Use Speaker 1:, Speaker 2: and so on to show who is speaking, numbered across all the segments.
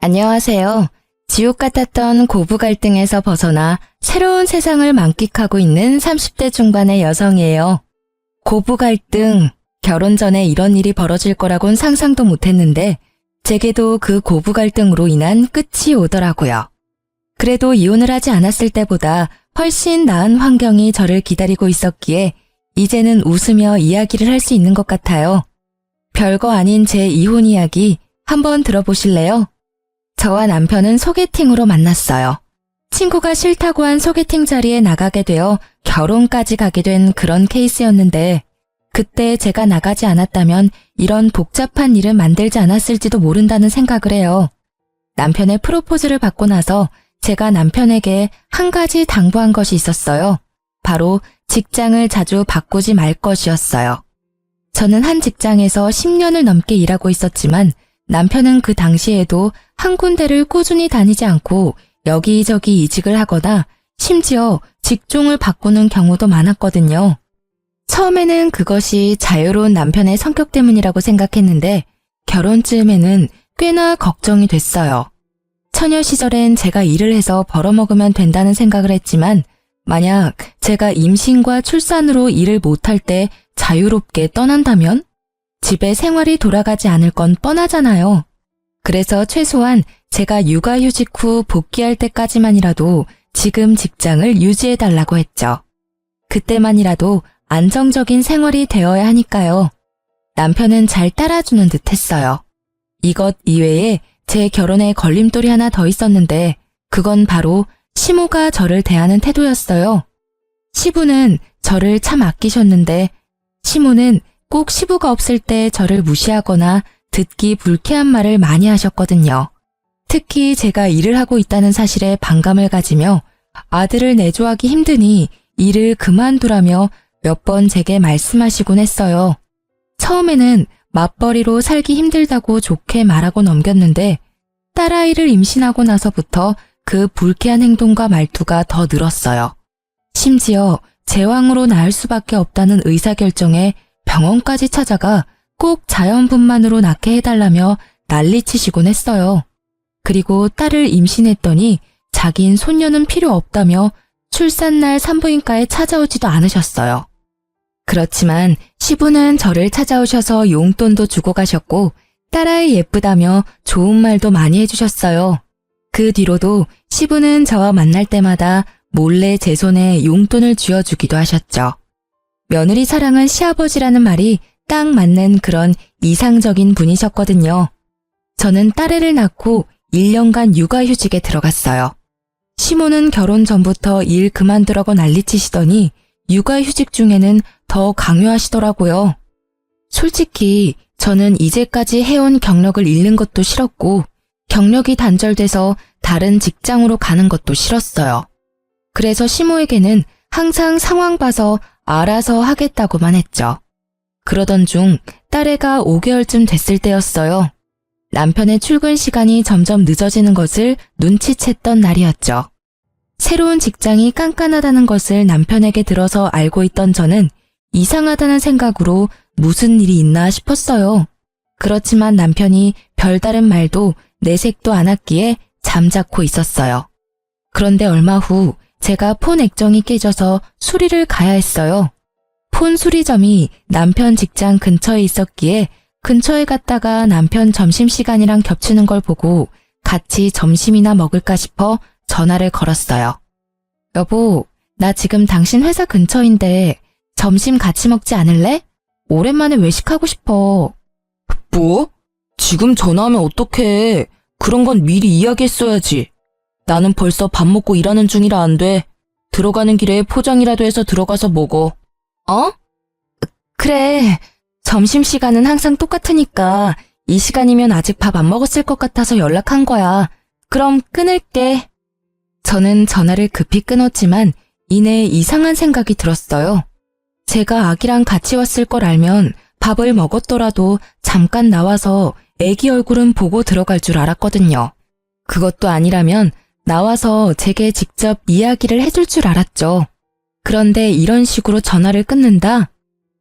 Speaker 1: 안녕하세요. 지옥 같았던 고부 갈등에서 벗어나 새로운 세상을 만끽하고 있는 30대 중반의 여성이에요. 고부 갈등, 결혼 전에 이런 일이 벌어질 거라곤 상상도 못했는데 제게도 그 고부 갈등으로 인한 끝이 오더라고요. 그래도 이혼을 하지 않았을 때보다 훨씬 나은 환경이 저를 기다리고 있었기에 이제는 웃으며 이야기를 할 수 있는 것 같아요. 별거 아닌 제 이혼 이야기 한번 들어보실래요? 저와 남편은 소개팅으로 만났어요. 친구가 싫다고 한 소개팅 자리에 나가게 되어 결혼까지 가게 된 그런 케이스였는데 그때 제가 나가지 않았다면 이런 복잡한 일을 만들지 않았을지도 모른다는 생각을 해요. 남편의 프로포즈를 받고 나서 제가 남편에게 한 가지 당부한 것이 있었어요. 바로 직장을 자주 바꾸지 말 것이었어요. 저는 한 직장에서 10년을 넘게 일하고 있었지만 남편은 그 당시에도 한 군데를 꾸준히 다니지 않고 여기저기 이직을 하거나 심지어 직종을 바꾸는 경우도 많았거든요. 처음에는 그것이 자유로운 남편의 성격 때문이라고 생각했는데 결혼쯤에는 꽤나 걱정이 됐어요. 처녀 시절엔 제가 일을 해서 벌어먹으면 된다는 생각을 했지만 만약 제가 임신과 출산으로 일을 못할 때 자유롭게 떠난다면 집에 생활이 돌아가지 않을 건 뻔하잖아요. 그래서 최소한 제가 육아휴직 후 복귀할 때까지만이라도 지금 직장을 유지해달라고 했죠. 그때만이라도 안정적인 생활이 되어야 하니까요. 남편은 잘 따라주는 듯 했어요. 이것 이외에 제 결혼에 걸림돌이 하나 더 있었는데 그건 바로 시모가 저를 대하는 태도였어요. 시부는 저를 참 아끼셨는데 시모는 꼭 시부가 없을 때 저를 무시하거나 듣기 불쾌한 말을 많이 하셨거든요. 특히 제가 일을 하고 있다는 사실에 반감을 가지며 아들을 내조하기 힘드니 일을 그만두라며 몇 번 제게 말씀하시곤 했어요. 처음에는 맞벌이로 살기 힘들다고 좋게 말하고 넘겼는데 딸아이를 임신하고 나서부터 그 불쾌한 행동과 말투가 더 늘었어요. 심지어 제왕으로 낳을 수밖에 없다는 의사결정에 병원까지 찾아가 꼭 자연분만으로 낳게 해달라며 난리치시곤 했어요. 그리고 딸을 임신했더니 자긴 손녀는 필요 없다며 출산날 산부인과에 찾아오지도 않으셨어요. 그렇지만 시부는 저를 찾아오셔서 용돈도 주고 가셨고 딸아이 예쁘다며 좋은 말도 많이 해주셨어요. 그 뒤로도 시부는 저와 만날 때마다 몰래 제 손에 용돈을 쥐어주기도 하셨죠. 며느리 사랑은 시아버지라는 말이 딱 맞는 그런 이상적인 분이셨거든요. 저는 딸애를 낳고 1년간 육아휴직에 들어갔어요. 시모는 결혼 전부터 일 그만두라고 난리치시더니 육아휴직 중에는 더 강요하시더라고요. 솔직히 저는 이제까지 해온 경력을 잃는 것도 싫었고 경력이 단절돼서 다른 직장으로 가는 것도 싫었어요. 그래서 시모에게는 항상 상황 봐서 알아서 하겠다고만 했죠. 그러던 중 딸애가 5개월쯤 됐을 때였어요. 남편의 출근 시간이 점점 늦어지는 것을 눈치챘던 날이었죠. 새로운 직장이 깐깐하다는 것을 남편에게 들어서 알고 있던 저는 이상하다는 생각으로 무슨 일이 있나 싶었어요. 그렇지만 남편이 별다른 말도 내색도 않았기에 잠자코 있었어요. 그런데 얼마 후 제가 폰 액정이 깨져서 수리를 가야 했어요. 폰 수리점이 남편 직장 근처에 있었기에 근처에 갔다가 남편 점심시간이랑 겹치는 걸 보고 같이 점심이나 먹을까 싶어 전화를 걸었어요. 여보, 나 지금 당신 회사 근처인데 점심 같이 먹지 않을래? 오랜만에 외식하고 싶어.
Speaker 2: 뭐? 지금 전화하면 어떡해. 그런 건 미리 이야기했어야지. 나는 벌써 밥 먹고 일하는 중이라 안 돼. 들어가는 길에 포장이라도 해서 들어가서 먹어.
Speaker 1: 어? 그래. 점심시간은 항상 똑같으니까 이 시간이면 아직 밥 안 먹었을 것 같아서 연락한 거야. 그럼 끊을게. 저는 전화를 급히 끊었지만 이내 이상한 생각이 들었어요. 제가 아기랑 같이 왔을 걸 알면 밥을 먹었더라도 잠깐 나와서 애기 얼굴은 보고 들어갈 줄 알았거든요. 그것도 아니라면 나와서 제게 직접 이야기를 해줄 줄 알았죠. 그런데 이런 식으로 전화를 끊는다?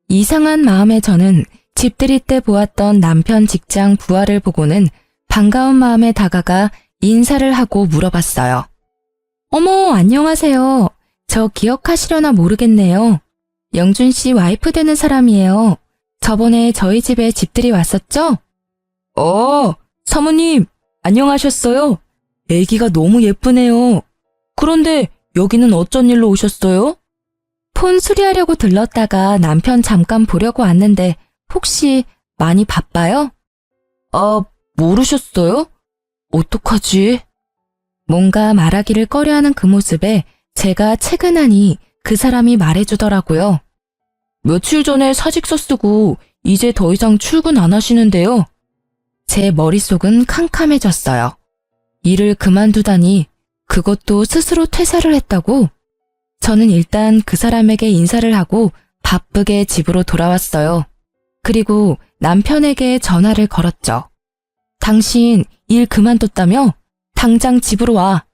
Speaker 1: 이상한 마음에 저는 집들이 때 보았던 남편 직장 부하를 보고는 반가운 마음에 다가가 인사를 하고 물어봤어요. 어머, 안녕하세요. 저 기억하시려나 모르겠네요. 영준 씨 와이프 되는 사람이에요. 저번에 저희 집에 집들이 왔었죠?
Speaker 2: 사모님, 안녕하셨어요? 애기가 너무 예쁘네요. 그런데 여기는 어쩐 일로 오셨어요?
Speaker 1: 폰 수리하려고 들렀다가 남편 잠깐 보려고 왔는데 혹시 많이 바빠요?
Speaker 2: 모르셨어요? 어떡하지?
Speaker 1: 뭔가 말하기를 꺼려하는 그 모습에 제가 채근하니 그 사람이 말해주더라고요.
Speaker 2: 며칠 전에 사직서 쓰고 이제 더 이상 출근 안 하시는데요.
Speaker 1: 제 머릿속은 캄캄해졌어요. 일을 그만두다니 그것도 스스로 퇴사를 했다고? 저는 일단 그 사람에게 인사를 하고 바쁘게 집으로 돌아왔어요. 그리고 남편에게 전화를 걸었죠. 당신 일 그만뒀다며? 당장 집으로 와.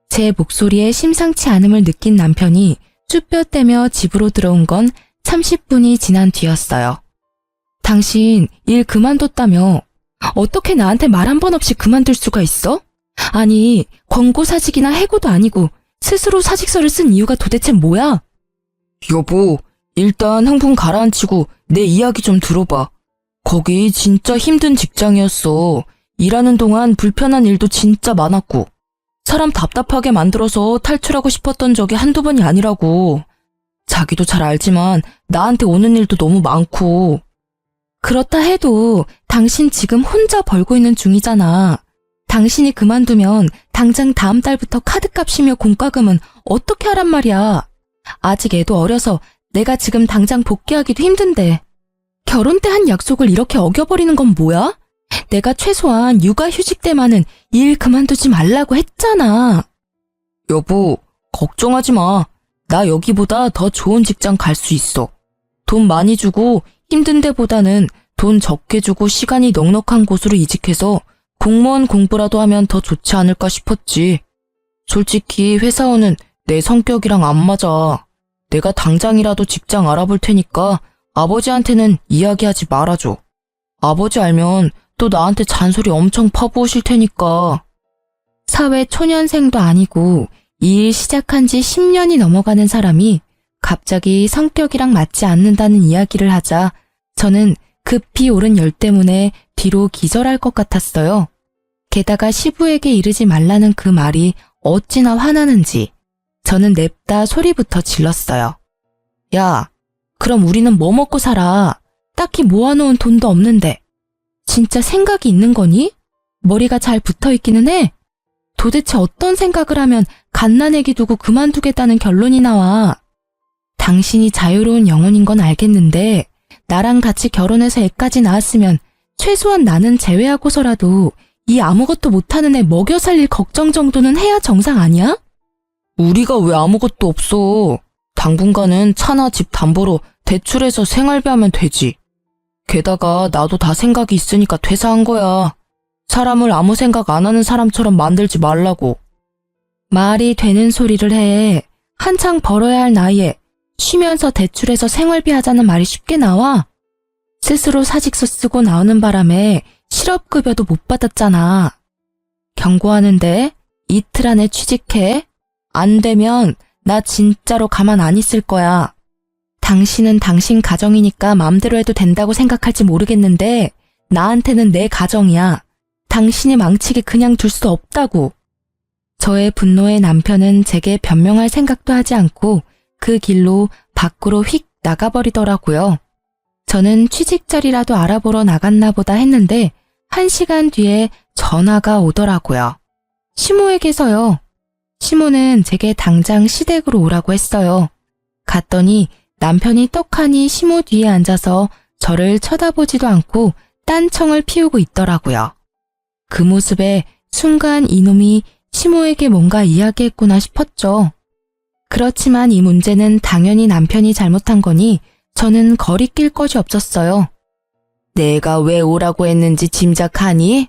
Speaker 1: 제 목소리에 심상치 않음을 느낀 남편이 쭈뼛대며 집으로 들어온 건 30분이 지난 뒤였어요. 당신 일 그만뒀다며? 어떻게 나한테 말 한 번 없이 그만둘 수가 있어? 아니, 권고사직이나 해고도 아니고 스스로 사직서를 쓴 이유가 도대체 뭐야?
Speaker 2: 여보, 일단 흥분 가라앉히고 내 이야기 좀 들어봐. 거기 진짜 힘든 직장이었어. 일하는 동안 불편한 일도 진짜 많았고 사람 답답하게 만들어서 탈출하고 싶었던 적이 한두 번이 아니라고. 자기도 잘 알지만 나한테 오는 일도 너무 많고.
Speaker 1: 그렇다 해도 당신 지금 혼자 벌고 있는 중이잖아. 당신이 그만두면 당장 다음 달부터 카드값이며 공과금은 어떻게 하란 말이야. 아직 애도 어려서 내가 지금 당장 복귀하기도 힘든데. 결혼 때 한 약속을 이렇게 어겨버리는 건 뭐야? 내가 최소한 육아휴직 때만은 일 그만두지 말라고 했잖아.
Speaker 2: 여보, 걱정하지 마. 나 여기보다 더 좋은 직장 갈 수 있어. 돈 많이 주고 힘든 데보다는 돈 적게 주고 시간이 넉넉한 곳으로 이직해서 공무원 공부라도 하면 더 좋지 않을까 싶었지. 솔직히 회사원은 내 성격이랑 안 맞아. 내가 당장이라도 직장 알아볼 테니까 아버지한테는 이야기하지 말아줘. 아버지 알면 또 나한테 잔소리 엄청 퍼부으실 테니까.
Speaker 1: 사회 초년생도 아니고 이 일 시작한 지 10년이 넘어가는 사람이 갑자기 성격이랑 맞지 않는다는 이야기를 하자 저는 급히 오른 열 때문에 뒤로 기절할 것 같았어요. 게다가 시부에게 이르지 말라는 그 말이 어찌나 화나는지 저는 냅다 소리부터 질렀어요. 야, 그럼 우리는 뭐 먹고 살아? 딱히 모아놓은 돈도 없는데. 진짜 생각이 있는 거니? 머리가 잘 붙어있기는 해. 도대체 어떤 생각을 하면 갓난애기 두고 그만두겠다는 결론이 나와. 당신이 자유로운 영혼인 건 알겠는데 나랑 같이 결혼해서 애까지 낳았으면 최소한 나는 제외하고서라도 이 아무것도 못하는 애 먹여 살릴 걱정 정도는 해야 정상 아니야?
Speaker 2: 우리가 왜 아무것도 없어. 당분간은 차나 집 담보로 대출해서 생활비 하면 되지. 게다가 나도 다 생각이 있으니까 퇴사한 거야. 사람을 아무 생각 안 하는 사람처럼 만들지 말라고.
Speaker 1: 말이 되는 소리를 해. 한창 벌어야 할 나이에 쉬면서 대출해서 생활비 하자는 말이 쉽게 나와? 스스로 사직서 쓰고 나오는 바람에 실업급여도 못 받았잖아. 경고하는데 이틀 안에 취직해. 안 되면 나 진짜로 가만 안 있을 거야. 당신은 당신 가정이니까 마음대로 해도 된다고 생각할지 모르겠는데 나한테는 내 가정이야. 당신이 망치게 그냥 둘 수 없다고. 저의 분노에 남편은 제게 변명할 생각도 하지 않고 그 길로 밖으로 휙 나가버리더라고요. 저는 취직 자리라도 알아보러 나갔나 보다 했는데 1시간 뒤에 전화가 오더라고요. 시모에게서요. 시모는 제게 당장 시댁으로 오라고 했어요. 갔더니 남편이 떡하니 시모 뒤에 앉아서 저를 쳐다보지도 않고 딴청을 피우고 있더라고요. 그 모습에 순간 이놈이 시모에게 뭔가 이야기했구나 싶었죠. 그렇지만 이 문제는 당연히 남편이 잘못한 거니 저는 거리낄 것이 없었어요. 내가 왜 오라고 했는지 짐작하니?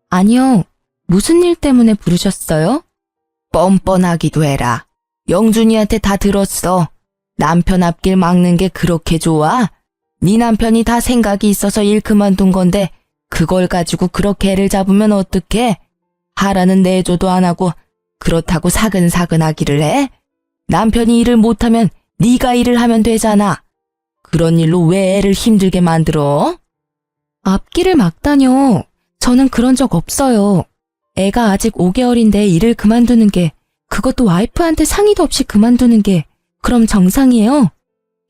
Speaker 1: 아니요. 무슨 일 때문에 부르셨어요? 뻔뻔하기도 해라. 영준이한테 다 들었어. 남편 앞길 막는 게 그렇게 좋아? 네 남편이 다 생각이 있어서 일 그만둔 건데
Speaker 2: 그걸 가지고 그렇게 애를 잡으면 어떡해? 하라는 내조도 안 하고 그렇다고 사근사근 하기를 해? 남편이 일을 못하면 네가 일을 하면 되잖아. 그런 일로 왜 애를 힘들게 만들어?
Speaker 1: 앞길을 막다뇨. 저는 그런 적 없어요. 애가 아직 5개월인데 일을 그만두는 게, 그것도 와이프한테 상의도 없이 그만두는 게 그럼 정상이에요?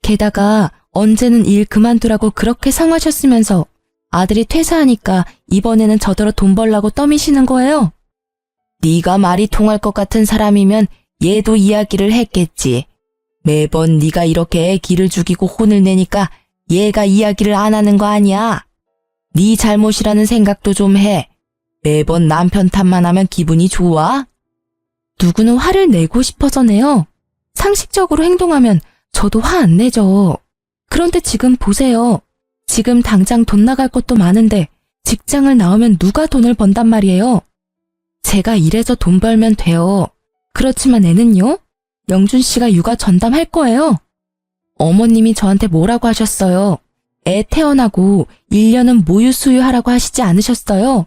Speaker 1: 게다가 언제는 일 그만두라고 그렇게 상하셨으면서 아들이 퇴사하니까 이번에는 저더러 돈 벌라고 떠미시는 거예요?
Speaker 2: 네가 말이 통할 것 같은 사람이면 얘도 이야기를 했겠지. 매번 네가 이렇게 애 기를 죽이고 혼을 내니까 얘가 이야기를 안 하는 거 아니야. 네 잘못이라는 생각도 좀 해. 매번 남편 탓만 하면 기분이 좋아?
Speaker 1: 누구는 화를 내고 싶어서 내요. 상식적으로 행동하면 저도 화 안 내죠. 그런데 지금 보세요. 지금 당장 돈 나갈 것도 많은데 직장을 나오면 누가 돈을 번단 말이에요. 제가 일해서 돈 벌면 돼요. 그렇지만 애는요? 영준 씨가 육아 전담할 거예요. 어머님이 저한테 뭐라고 하셨어요? 애 태어나고 1년은 모유 수유하라고 하시지 않으셨어요?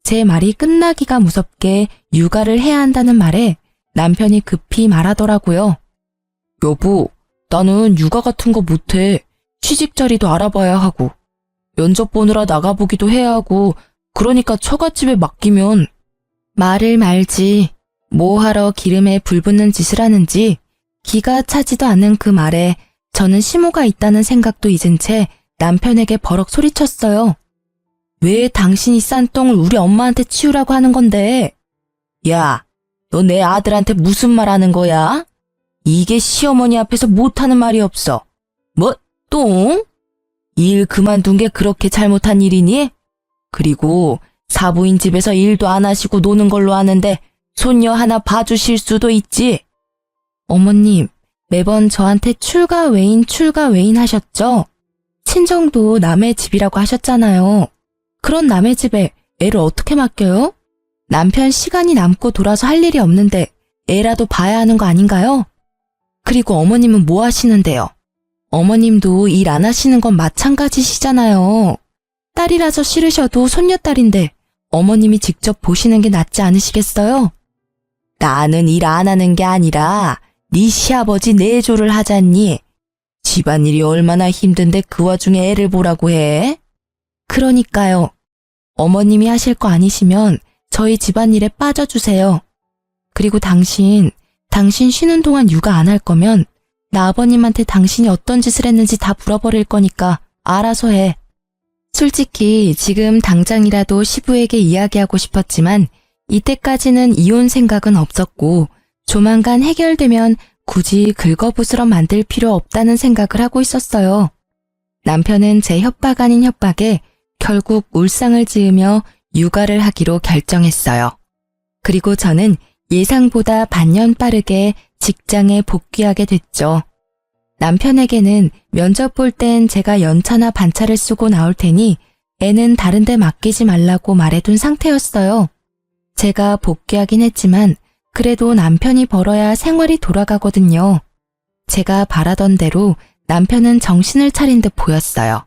Speaker 1: 제 말이 끝나기가 무섭게 육아를 해야 한다는 말에 남편이 급히 말하더라고요.
Speaker 2: 여보, 나는 육아 같은 거 못해. 취직 자리도 알아봐야 하고 면접 보느라 나가보기도 해야 하고 그러니까 처갓집에 맡기면.
Speaker 1: 말을 말지. 뭐하러 기름에 불 붙는 짓을 하는지 기가 차지도 않는 그 말에 저는 심호가 있다는 생각도 잊은 채 남편에게 버럭 소리쳤어요. 왜 당신이 싼 똥을 우리 엄마한테 치우라고 하는 건데?
Speaker 2: 야, 너 내 아들한테 무슨 말 하는 거야? 이게 시어머니 앞에서 못하는 말이 없어. 뭐, 똥? 일 그만둔 게 그렇게 잘못한 일이니? 그리고 사부인 집에서 일도 안 하시고 노는 걸로 아는데 손녀 하나 봐주실 수도 있지.
Speaker 1: 어머님, 매번 저한테 출가 외인 하셨죠? 친정도 남의 집이라고 하셨잖아요. 그런 남의 집에 애를 어떻게 맡겨요? 남편 시간이 남고 돌아서 할 일이 없는데 애라도 봐야 하는 거 아닌가요? 그리고 어머님은 뭐 하시는데요? 어머님도 일 안 하시는 건 마찬가지시잖아요. 딸이라서 싫으셔도 손녀딸인데 어머님이 직접 보시는 게 낫지 않으시겠어요?
Speaker 2: 나는 일 안 하는 게 아니라 네 시아버지 내조를 하잖니. 집안일이 얼마나 힘든데 그 와중에 애를 보라고 해?
Speaker 1: 그러니까요. 어머님이 하실 거 아니시면 저희 집안일에 빠져주세요. 그리고 당신 쉬는 동안 육아 안 할 거면 나 아버님한테 당신이 어떤 짓을 했는지 다 물어버릴 거니까 알아서 해. 솔직히 지금 당장이라도 시부에게 이야기하고 싶었지만 이때까지는 이혼 생각은 없었고 조만간 해결되면 굳이 긁어부스러 만들 필요 없다는 생각을 하고 있었어요. 남편은 제 협박 아닌 협박에 결국 울상을 지으며 육아를 하기로 결정했어요. 그리고 저는 예상보다 반년 빠르게 직장에 복귀하게 됐죠. 남편에게는 면접 볼 땐 제가 연차나 반차를 쓰고 나올 테니 애는 다른 데 맡기지 말라고 말해둔 상태였어요. 제가 복귀하긴 했지만 그래도 남편이 벌어야 생활이 돌아가거든요. 제가 바라던 대로 남편은 정신을 차린 듯 보였어요.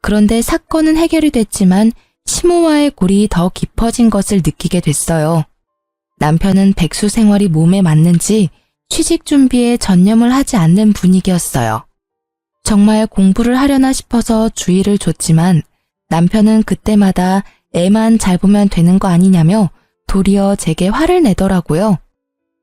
Speaker 1: 그런데 사건은 해결이 됐지만 시모와의 골이 더 깊어진 것을 느끼게 됐어요. 남편은 백수 생활이 몸에 맞는지 취직 준비에 전념을 하지 않는 분위기였어요. 정말 공부를 하려나 싶어서 주의를 줬지만 남편은 그때마다 애만 잘 보면 되는 거 아니냐며 도리어 제게 화를 내더라고요.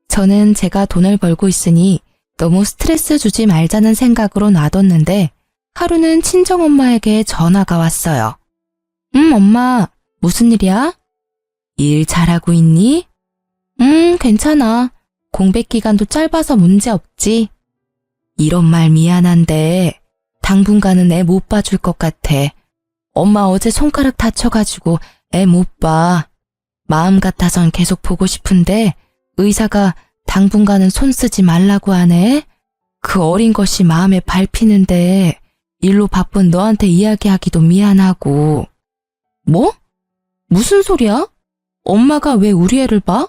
Speaker 1: 저는 제가 돈을 벌고 있으니 너무 스트레스 주지 말자는 생각으로 놔뒀는데 하루는 친정엄마에게 전화가 왔어요. 엄마, 무슨 일이야? 일 잘하고 있니? 괜찮아. 공백 기간도 짧아서 문제 없지. 이런 말 미안한데 당분간은 애 못 봐줄 것 같아. 엄마 어제 손가락 다쳐가지고 애 못 봐. 마음 같아선 계속 보고 싶은데 의사가 당분간은 손 쓰지 말라고 하네. 그 어린 것이 마음에 밟히는데 일로 바쁜 너한테 이야기하기도 미안하고. 뭐? 무슨 소리야? 엄마가 왜 우리 애를 봐?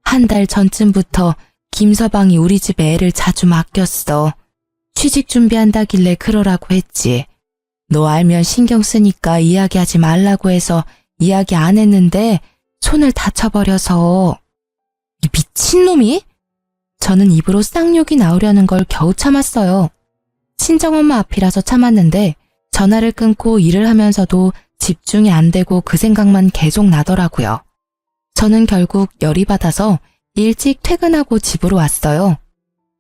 Speaker 1: 한 달 전쯤부터 김서방이 우리 집에 애를 자주 맡겼어. 취직 준비한다길래 그러라고 했지. 너 알면 신경 쓰니까 이야기하지 말라고 해서 이야기 안 했는데 손을 다쳐버려서. 이 미친놈이? 저는 입으로 쌍욕이 나오려는 걸 겨우 참았어요. 친정엄마 앞이라서 참았는데 전화를 끊고 일을 하면서도 집중이 안 되고 그 생각만 계속 나더라고요. 저는 결국 열이 받아서 일찍 퇴근하고 집으로 왔어요.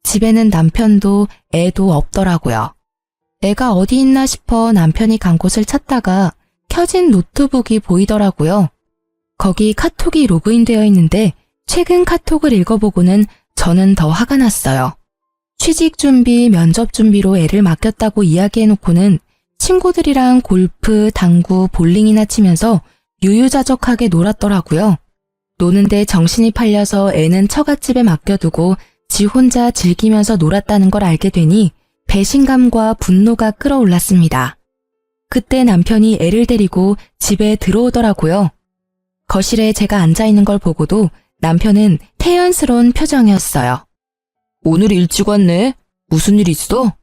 Speaker 1: 집에는 남편도 애도 없더라고요. 애가 어디 있나 싶어 남편이 간 곳을 찾다가 켜진 노트북이 보이더라고요. 거기 카톡이 로그인되어 있는데 최근 카톡을 읽어보고는 저는 더 화가 났어요. 취직 준비, 면접 준비로 애를 맡겼다고 이야기해놓고는 친구들이랑 골프, 당구, 볼링이나 치면서 유유자적하게 놀았더라고요. 노는데 정신이 팔려서 애는 처갓집에 맡겨두고 지 혼자 즐기면서 놀았다는 걸 알게 되니 배신감과 분노가 끌어올랐습니다. 그때 남편이 애를 데리고 집에 들어오더라고요. 거실에 제가 앉아있는 걸 보고도 남편은 태연스러운 표정이었어요.
Speaker 2: 오늘 일찍 왔네. 무슨 일 있어?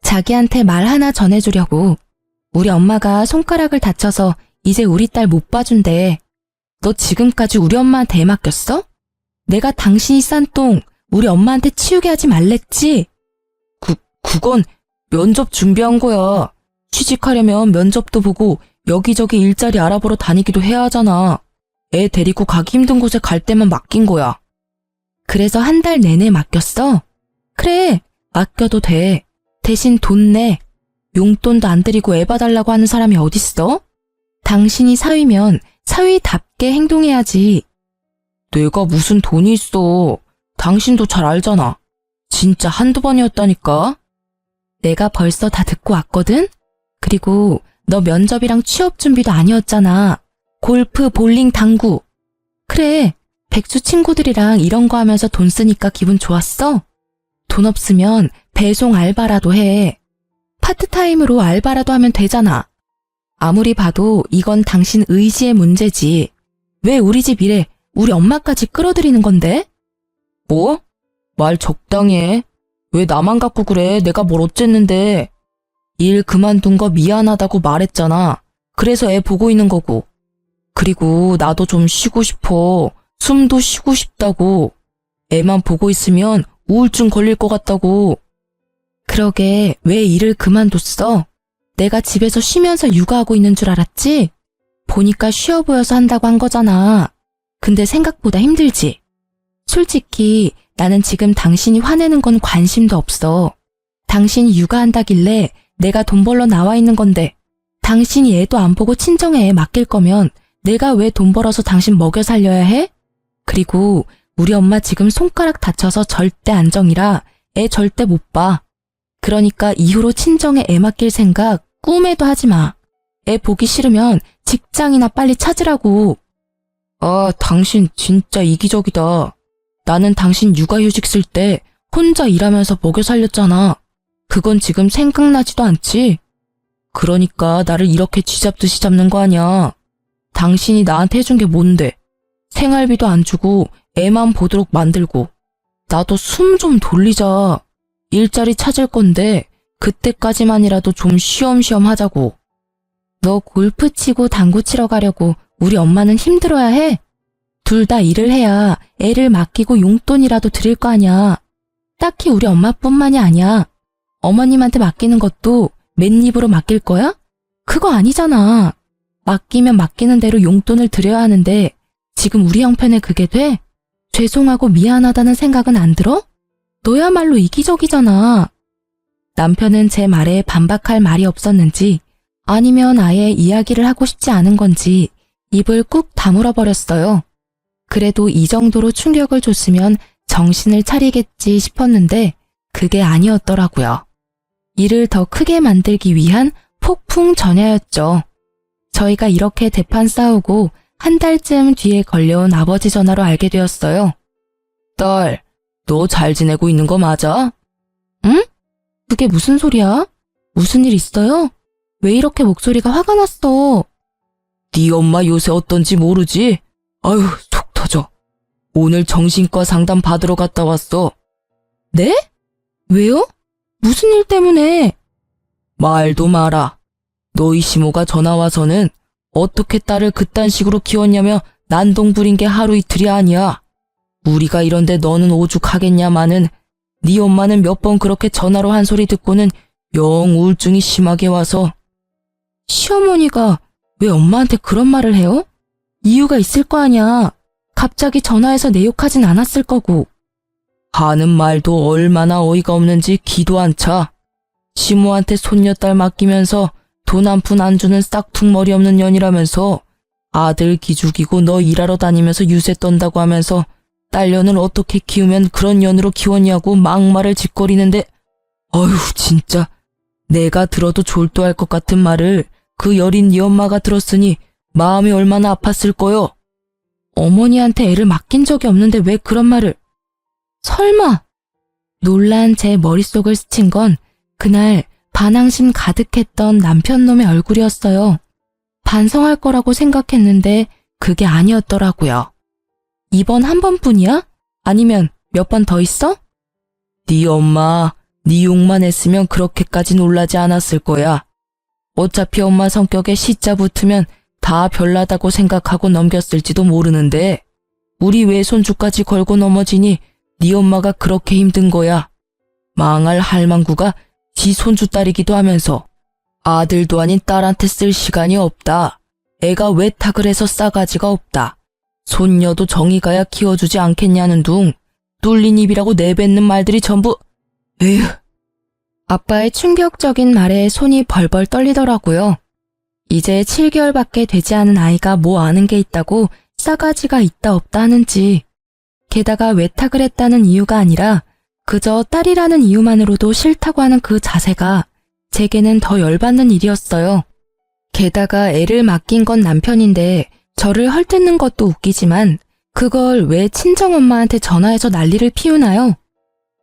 Speaker 1: 자기한테 말 하나 전해주려고. 우리 엄마가 손가락을 다쳐서 이제 우리 딸 못 봐준대. 너 지금까지 우리 엄마한테 애 맡겼어? 내가 당신이 싼 똥 우리 엄마한테 치우게 하지 말랬지?
Speaker 2: 그건 면접 준비한 거야. 취직하려면 면접도 보고 여기저기 일자리 알아보러 다니기도 해야 하잖아. 애 데리고 가기 힘든 곳에 갈 때만 맡긴 거야.
Speaker 1: 그래서 한 달 내내 맡겼어? 그래, 맡겨도 돼. 대신 돈 내. 용돈도 안 드리고 애 봐달라고 하는 사람이 어딨어? 당신이 사위면 사위답게 행동해야지.
Speaker 2: 내가 무슨 돈이 있어. 당신도 잘 알잖아. 진짜 한두 번이었다니까.
Speaker 1: 내가 벌써 다 듣고 왔거든? 그리고 너 면접이랑 취업 준비도 아니었잖아. 골프, 볼링, 당구. 그래, 백수 친구들이랑 이런 거 하면서 돈 쓰니까 기분 좋았어? 돈 없으면 배송 알바라도 해. 파트타임으로 알바라도 하면 되잖아. 아무리 봐도 이건 당신 의지의 문제지. 왜 우리 집 일에 우리 엄마까지 끌어들이는 건데?
Speaker 2: 뭐? 말 적당히 해. 왜 나만 갖고 그래? 내가 뭘 어쨌는데. 일 그만둔 거 미안하다고 말했잖아. 그래서 애 보고 있는 거고. 그리고 나도 좀 쉬고 싶어. 숨도 쉬고 싶다고. 애만 보고 있으면 우울증 걸릴 것 같다고.
Speaker 1: 그러게 왜 일을 그만뒀어? 내가 집에서 쉬면서 육아하고 있는 줄 알았지? 보니까 쉬어 보여서 한다고 한 거잖아. 근데 생각보다 힘들지? 솔직히 나는 지금 당신이 화내는 건 관심도 없어. 당신이 육아한다길래 내가 돈 벌러 나와 있는 건데 당신이 애도 안 보고 친정에 애 맡길 거면 내가 왜 돈 벌어서 당신 먹여 살려야 해? 그리고 우리 엄마 지금 손가락 다쳐서 절대 안정이라 애 절대 못 봐. 그러니까 이후로 친정에 애 맡길 생각 꿈에도 하지 마. 애 보기 싫으면 직장이나 빨리 찾으라고.
Speaker 2: 아, 당신 진짜 이기적이다. 나는 당신 육아휴직 쓸 때 혼자 일하면서 먹여 살렸잖아. 그건 지금 생각나지도 않지? 그러니까 나를 이렇게 쥐잡듯이 잡는 거 아니야. 당신이 나한테 해준 게 뭔데? 생활비도 안 주고 애만 보도록 만들고. 나도 숨 좀 돌리자. 일자리 찾을 건데 그때까지만이라도 좀 쉬엄쉬엄 하자고.
Speaker 1: 너 골프 치고 당구 치러 가려고 우리 엄마는 힘들어야 해? 둘 다 일을 해야 애를 맡기고 용돈이라도 드릴 거 아니야. 딱히 우리 엄마뿐만이 아니야. 어머님한테 맡기는 것도 맨입으로 맡길 거야? 그거 아니잖아. 맡기면 맡기는 대로 용돈을 드려야 하는데 지금 우리 형편에 그게 돼? 죄송하고 미안하다는 생각은 안 들어? 너야말로 이기적이잖아. 남편은 제 말에 반박할 말이 없었는지 아니면 아예 이야기를 하고 싶지 않은 건지 입을 꾹 다물어 버렸어요. 그래도 이 정도로 충격을 줬으면 정신을 차리겠지 싶었는데 그게 아니었더라고요. 일을 더 크게 만들기 위한 폭풍 전야였죠. 저희가 이렇게 대판 싸우고 한 달쯤 뒤에 걸려온 아버지 전화로 알게 되었어요.
Speaker 2: 딸, 너 잘 지내고 있는 거 맞아?
Speaker 1: 응? 그게 무슨 소리야? 무슨 일 있어요? 왜 이렇게 목소리가 화가 났어?
Speaker 2: 네 엄마 요새 어떤지 모르지? 아유, 속 터져. 오늘 정신과 상담 받으러 갔다 왔어.
Speaker 1: 네? 왜요? 무슨 일 때문에?
Speaker 2: 말도 마라. 너희 시모가 전화 와서는 어떻게 딸을 그딴 식으로 키웠냐며 난동 부린 게 하루 이틀이 아니야. 우리가 이런데 너는 오죽하겠냐마는 네 엄마는 몇 번 그렇게 전화로 한 소리 듣고는 영 우울증이 심하게 와서. 시어머니가 왜 엄마한테 그런 말을 해요? 이유가 있을 거 아냐. 갑자기 전화해서 내 욕하진 않았을 거고. 하는 말도 얼마나 어이가 없는지 기도 안 차. 시모한테 손녀딸 맡기면서 돈 한 푼 안 주는 싹퉁머리 없는 년이라면서 아들 기죽이고 너 일하러 다니면서 유세 떤다고 하면서 딸년을 어떻게 키우면 그런 년으로 키웠냐고 막말을 짓거리는데, 어휴 진짜 내가 들어도 졸도할 것 같은 말을 그 여린 네 엄마가 들었으니 마음이 얼마나 아팠을 거요. 어머니한테 애를 맡긴 적이 없는데 왜 그런 말을. 설마. 놀란 제 머릿속을 스친 건 그날 반항심 가득했던 남편놈의 얼굴이었어요. 반성할 거라고 생각했는데 그게 아니었더라고요. 이번 한 번뿐이야? 아니면 몇 번 더 있어? 네 엄마, 네 욕만 했으면 그렇게까지 놀라지 않았을 거야. 어차피 엄마 성격에 시자 붙으면 다 별나다고 생각하고 넘겼을지도 모르는데 우리 외손주까지 걸고 넘어지니 네 엄마가 그렇게 힘든 거야. 망할 할망구가 지 손주 딸이기도 하면서 아들도 아닌 딸한테 쓸 시간이 없다. 애가 외탁을 해서 싸가지가 없다. 손녀도 정이 가야 키워주지 않겠냐는 둥 뚫린 입이라고 내뱉는 말들이 전부. 에휴. 아빠의 충격적인 말에 손이 벌벌 떨리더라고요. 이제 7개월밖에 되지 않은 아이가 뭐 아는 게 있다고 싸가지가 있다 없다 하는지. 게다가 외탁을 했다는 이유가 아니라 그저 딸이라는 이유만으로도 싫다고 하는 그 자세가 제게는 더 열받는 일이었어요. 게다가 애를 맡긴 건 남편인데 저를 헐뜯는 것도 웃기지만 그걸 왜 친정엄마한테 전화해서 난리를 피우나요?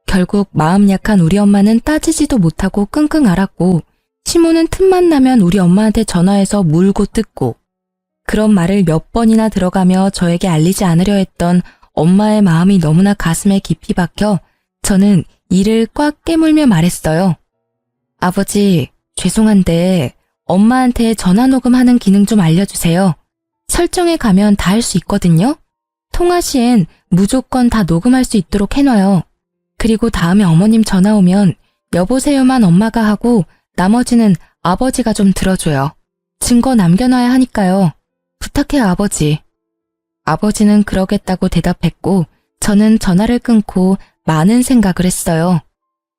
Speaker 2: 결국 마음 약한 우리 엄마는 따지지도 못하고 끙끙 앓았고 시모는 틈만 나면 우리 엄마한테 전화해서 물고 뜯고 그런 말을 몇 번이나 들어가며 저에게 알리지 않으려 했던 엄마의 마음이 너무나 가슴에 깊이 박혀 저는 이를 꽉 깨물며 말했어요. 아버지, 죄송한데 엄마한테 전화 녹음하는 기능 좀 알려주세요. 설정에 가면 다 할 수 있거든요. 통화 시엔 무조건 다 녹음할 수 있도록 해놔요. 그리고 다음에 어머님 전화 오면 여보세요만 엄마가 하고 나머지는 아버지가 좀 들어줘요. 증거 남겨놔야 하니까요. 부탁해요, 아버지. 아버지는 그러겠다고 대답했고 저는 전화를 끊고 많은 생각을 했어요.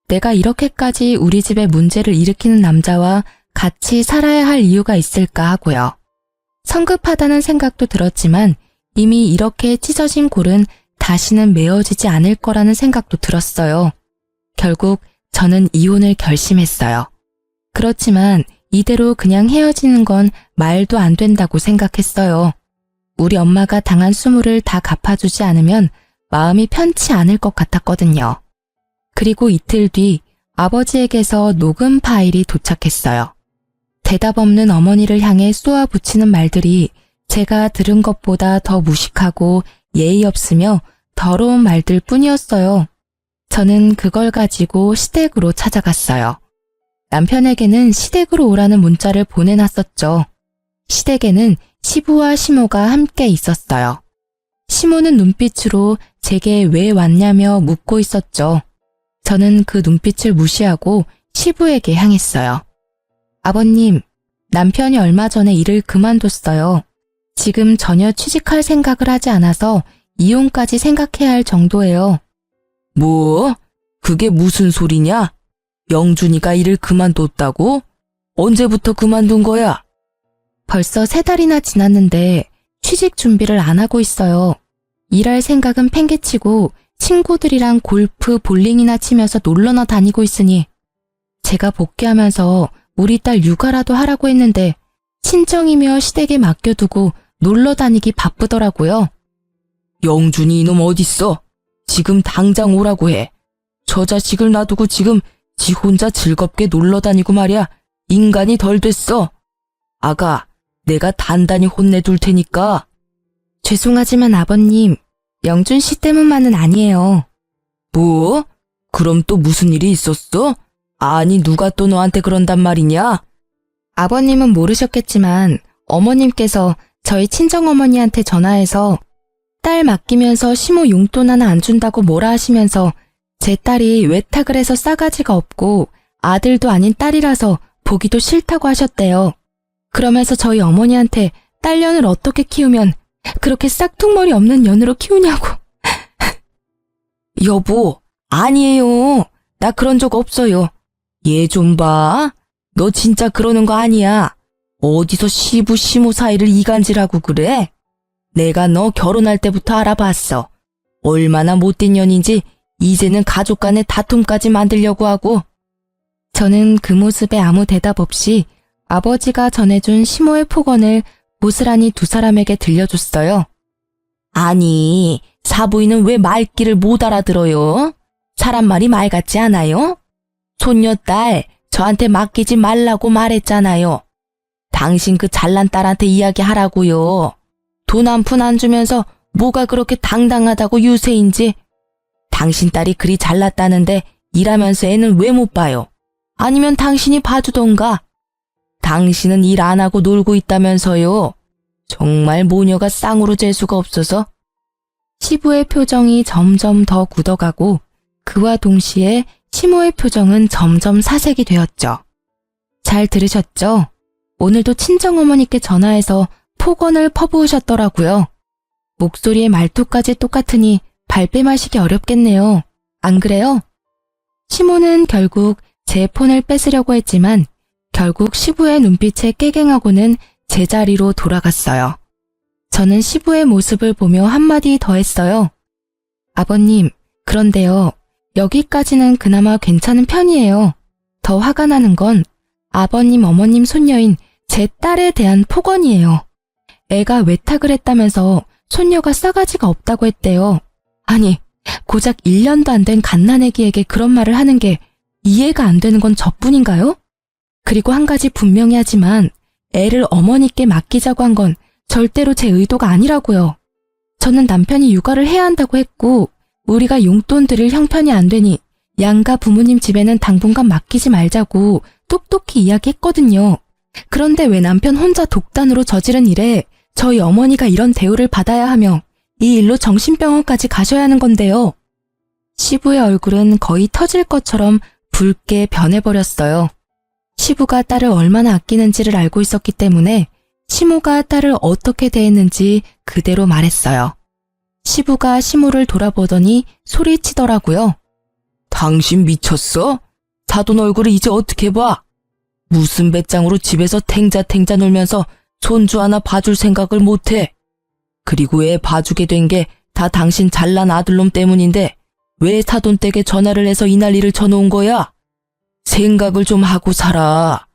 Speaker 2: 내가 이렇게까지 우리 집에 문제를 일으키는 남자와 같이 살아야 할 이유가 있을까 하고요. 성급하다는 생각도 들었지만 이미 이렇게 찢어진 골은 다시는 메어지지 않을 거라는 생각도 들었어요. 결국 저는 이혼을 결심했어요. 그렇지만 이대로 그냥 헤어지는 건 말도 안 된다고 생각했어요. 우리 엄마가 당한 수모를 다 갚아주지 않으면 마음이 편치 않을 것 같았거든요. 그리고 이틀 뒤 아버지에게서 녹음 파일이 도착했어요. 대답 없는 어머니를 향해 쏘아붙이는 말들이 제가 들은 것보다 더 무식하고 예의 없으며 더러운 말들 뿐이었어요. 저는 그걸 가지고 시댁으로 찾아갔어요. 남편에게는 시댁으로 오라는 문자를 보내놨었죠. 시댁에는 시부와 시모가 함께 있었어요. 시모는 눈빛으로 제게 왜 왔냐며 묻고 있었죠. 저는 그 눈빛을 무시하고 시부에게 향했어요. 아버님, 남편이 얼마 전에 일을 그만뒀어요. 지금 전혀 취직할 생각을 하지 않아서 이혼까지 생각해야 할 정도예요. 뭐? 그게 무슨 소리냐? 영준이가 일을 그만뒀다고? 언제부터 그만둔 거야?
Speaker 1: 벌써 3달이나 지났는데 취직 준비를 안 하고 있어요. 일할 생각은 팽개치고 친구들이랑 골프, 볼링이나 치면서 놀러나 다니고 있으니 제가 복귀하면서 우리 딸 육아라도 하라고 했는데 친정이며 시댁에 맡겨두고 놀러 다니기 바쁘더라고요.
Speaker 2: 영준이 이놈 어딨어? 지금 당장 오라고 해. 저 자식을 놔두고 지금 지 혼자 즐겁게 놀러 다니고 말이야. 인간이 덜 됐어. 아가, 내가 단단히 혼내둘 테니까.
Speaker 1: 죄송하지만 아버님, 영준 씨 때문만은 아니에요.
Speaker 2: 뭐? 그럼 또 무슨 일이 있었어? 아니, 누가 또 너한테 그런단 말이냐?
Speaker 1: 아버님은 모르셨겠지만 어머님께서 저희 친정어머니한테 전화해서 딸 맡기면서 시모 용돈 하나 안 준다고 뭐라 하시면서 제 딸이 외탁을 해서 싸가지가 없고 아들도 아닌 딸이라서 보기도 싫다고 하셨대요. 그러면서 저희 어머니한테 딸년을 어떻게 키우면 그렇게 싹퉁머리 없는 년으로 키우냐고.
Speaker 2: 여보, 아니에요. 나 그런 적 없어요. 얘 좀 봐. 너 진짜 그러는 거 아니야. 어디서 시부 시모 사이를 이간질하고 그래? 내가 너 결혼할 때부터 알아봤어. 얼마나 못된 년인지 이제는 가족 간의 다툼까지 만들려고 하고.
Speaker 1: 저는 그 모습에 아무 대답 없이 아버지가 전해준 시모의 폭언을 고스란히 두 사람에게 들려줬어요.
Speaker 2: 아니, 사부인은 왜 말귀를 못 알아들어요? 사람 말이 말 같지 않아요? 손녀딸, 저한테 맡기지 말라고 말했잖아요. 당신 그 잘난 딸한테 이야기하라고요. 돈 한 푼 안 주면서 뭐가 그렇게 당당하다고 유세인지. 당신 딸이 그리 잘났다는데 일하면서 애는 왜 못 봐요? 아니면 당신이 봐주던가. 당신은 일 안 하고 놀고 있다면서요. 정말 모녀가 쌍으로 잴 수가 없어서.
Speaker 1: 시부의 표정이 점점 더 굳어가고 그와 동시에 시모의 표정은 점점 사색이 되었죠. 잘 들으셨죠? 오늘도 친정어머니께 전화해서 폭언을 퍼부으셨더라고요. 목소리의 말투까지 똑같으니 발뺌하시기 어렵겠네요. 안 그래요? 시모는 결국 제 폰을 뺏으려고 했지만 결국 시부의 눈빛에 깨갱하고는 제자리로 돌아갔어요. 저는 시부의 모습을 보며 한마디 더 했어요. 아버님, 그런데요. 여기까지는 그나마 괜찮은 편이에요. 더 화가 나는 건 아버님, 어머님 손녀인 제 딸에 대한 폭언이에요. 애가 외탁을 했다면서 손녀가 싸가지가 없다고 했대요. 아니, 고작 1년도 안 된 갓난애기에게 그런 말을 하는 게 이해가 안 되는 건 저뿐인가요? 그리고 한 가지 분명히 하지만 애를 어머니께 맡기자고 한 건 절대로 제 의도가 아니라고요. 저는 남편이 육아를 해야 한다고 했고 우리가 용돈 드릴 형편이 안 되니 양가 부모님 집에는 당분간 맡기지 말자고 똑똑히 이야기했거든요. 그런데 왜 남편 혼자 독단으로 저지른 일에 저희 어머니가 이런 대우를 받아야 하며 이 일로 정신병원까지 가셔야 하는 건데요. 시부의 얼굴은 거의 터질 것처럼 붉게 변해버렸어요. 시부가 딸을 얼마나 아끼는지를 알고 있었기 때문에 시모가 딸을 어떻게 대했는지 그대로 말했어요. 시부가 시모를 돌아보더니 소리치더라고요.
Speaker 2: 당신 미쳤어? 사돈 얼굴을 이제 어떻게 봐? 무슨 배짱으로 집에서 탱자탱자 놀면서 손주 하나 봐줄 생각을 못해. 그리고 애 봐주게 된 게 다 당신 잘난 아들놈 때문인데 왜 사돈댁에 전화를 해서 이 난리를 쳐놓은 거야? 생각을 좀 하고 살아.